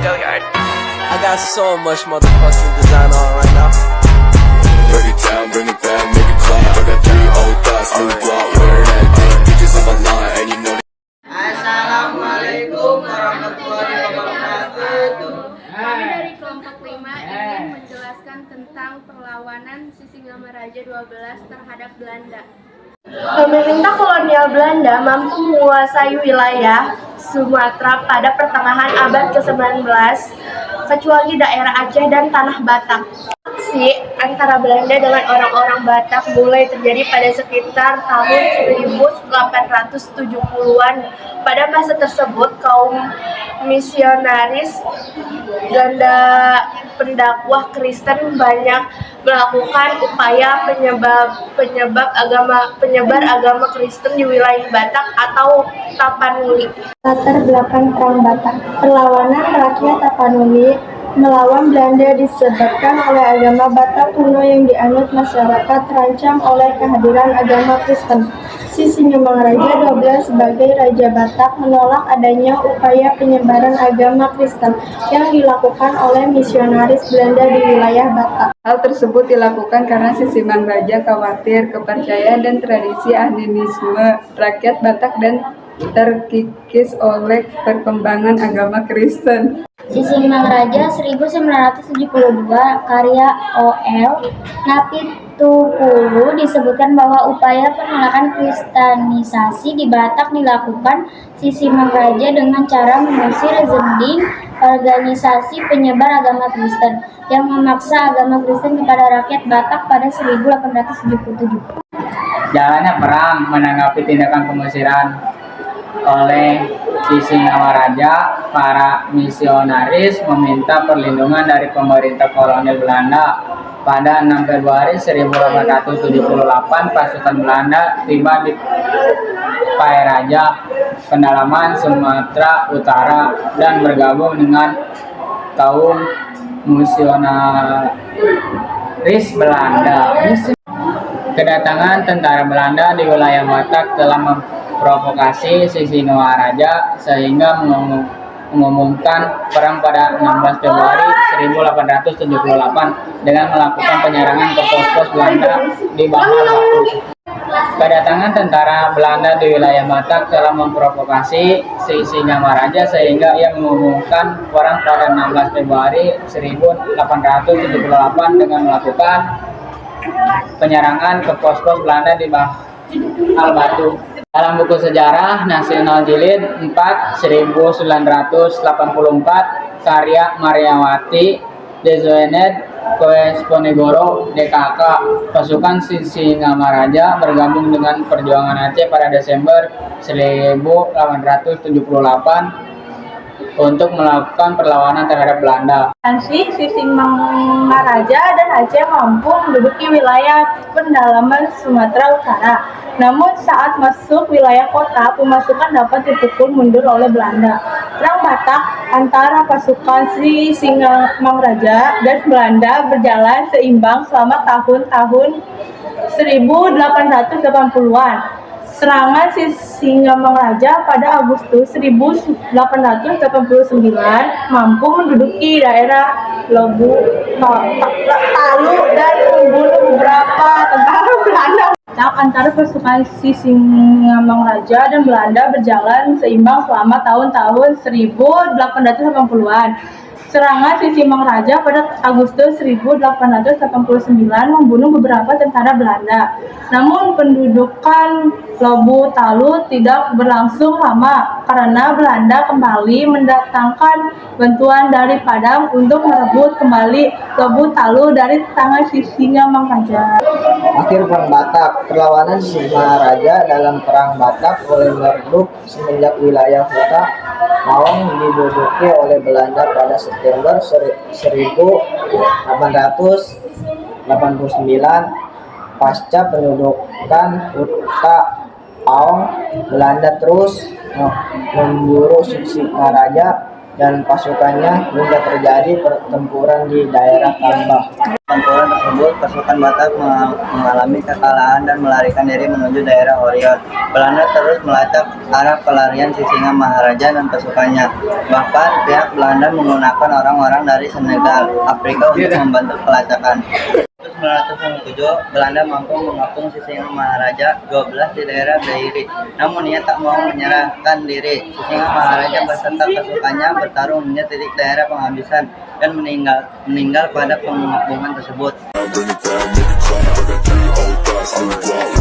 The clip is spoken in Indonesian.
I got so much motherfucking design on right now. Break it down, bring it back, make it clap. I got 3 old thoughts, new block, where that thing. Bitches on my line, and you know. Assalamualaikum warahmatullahi wabarakatuh. Kami dari kelompok 5 ingin menjelaskan tentang perlawanan Sisingamaraja 12 terhadap Belanda. Pemerintah kolonial Belanda mampu menguasai wilayah Sumatera pada pertengahan abad ke-19, kecuali daerah Aceh dan Tanah Batak. Aksi antara Belanda dengan orang-orang Batak mulai terjadi pada sekitar tahun 1870-an. Pada masa tersebut, kaum misionaris Belanda pendakwah Kristen banyak melakukan upaya penyebar agama Kristen di wilayah Batak atau Tapanuli. Latar belakang Perang Batak. Perlawanan rakyat Tapanuli melawan Belanda disebabkan oleh agama Batak kuno yang dianut masyarakat terancam oleh kehadiran agama Kristen. Sisingamaraja 12 sebagai Raja Batak menolak adanya upaya penyebaran agama Kristen yang dilakukan oleh misionaris Belanda di wilayah Batak. Hal tersebut dilakukan karena Sisingamaraja khawatir kepercayaan dan tradisi animisme rakyat Batak dan terkikis oleh perkembangan agama Kristen. Sisingamaraja 1972 karya O.L. Napitupulu disebutkan bahwa upaya penolakan kristenisasi di Batak dilakukan Sisingamaraja dengan cara mengusir zending organisasi penyebar agama Kristen yang memaksa agama Kristen kepada rakyat Batak pada 1877. Jalannya perang menanggapi tindakan pengusiran oleh Sisingamaraja, para misionaris meminta perlindungan dari pemerintah kolonial Belanda. Pada 6 Februari 1878, pasukan Belanda tiba di Paeraja, pedalaman Sumatera Utara, dan bergabung dengan kaum misionaris Belanda. Kedatangan tentara Belanda di wilayah Batak telah memprovokasi Sisingamaraja sehingga mengumumkan perang pada 16 Februari 1878 dengan melakukan penyerangan ke pos-pos Belanda di Bahar Batu. Kedatangan tentara Belanda di wilayah Batak telah memprovokasi Sisingamaraja sehingga ia mengumumkan perang pada 16 Februari 1878 dengan melakukan penyerangan ke pos-pos Belanda di Bahar Batu. Dalam buku sejarah nasional jilid 4 1984 karya Mariawati Dezoened Koesponegoro DKK, pasukan Sisingamaraja bergabung dengan perjuangan Aceh pada Desember 1878 untuk melakukan perlawanan terhadap Belanda. Sisingamaraja dan Aceh mampu menduduki wilayah pedalaman Sumatera Utara. Namun saat masuk wilayah kota, pemasukan dapat dipukul mundur oleh Belanda. Perang Batak antara pasukan Sisingamaraja dan Belanda berjalan seimbang selama tahun-tahun 1880-an. Serangan Sisingamaraja pada Agustus 1889 mampu menduduki daerah Lobu, Talu dan membunuh beberapa tentara Belanda. Antara pasukan Sisingamaraja dan Belanda berjalan seimbang selama tahun-tahun 1880-an. Serangan Sisingamaraja pada Agustus 1889 membunuh beberapa tentara Belanda. Namun pendudukan Lobu Talu tidak berlangsung lama karena Belanda kembali mendatangkan bantuan dari Padang untuk merebut kembali Lobu Talu dari tangan Sisingamaraja. Akhir Perang Batak. Perlawanan Sisingamaraja dalam Perang Batak mulai meredup semenjak wilayah kota Maung diduduki oleh Belanda pada September 1889. Pasca pendudukan Kota Maung, Belanda terus memburu Sisingamaraja dan pasukannya hingga terjadi pertempuran di daerah Tambah. Pertempuran tersebut, pasukan Batak mengalami kekalahan dan melarikan diri menuju daerah Orion. Belanda terus melacak arah pelarian Sisinga Maharaja dan pasukannya. Bahkan pihak Belanda menggunakan orang-orang dari Senegal, Afrika untuk membantu pelacakan. 1997, Belanda mampu mengepung Sisinga Maharaja 12 di daerah Beiri. Namun ia tak mau menyerahkan diri. Sisinga Maharaja beserta pasukannya bertarung hingga titik daerah penghabisan dan meninggal pada pengepungan tersebut. Bring it down, make it clap. I got 3 old thoughts, new block,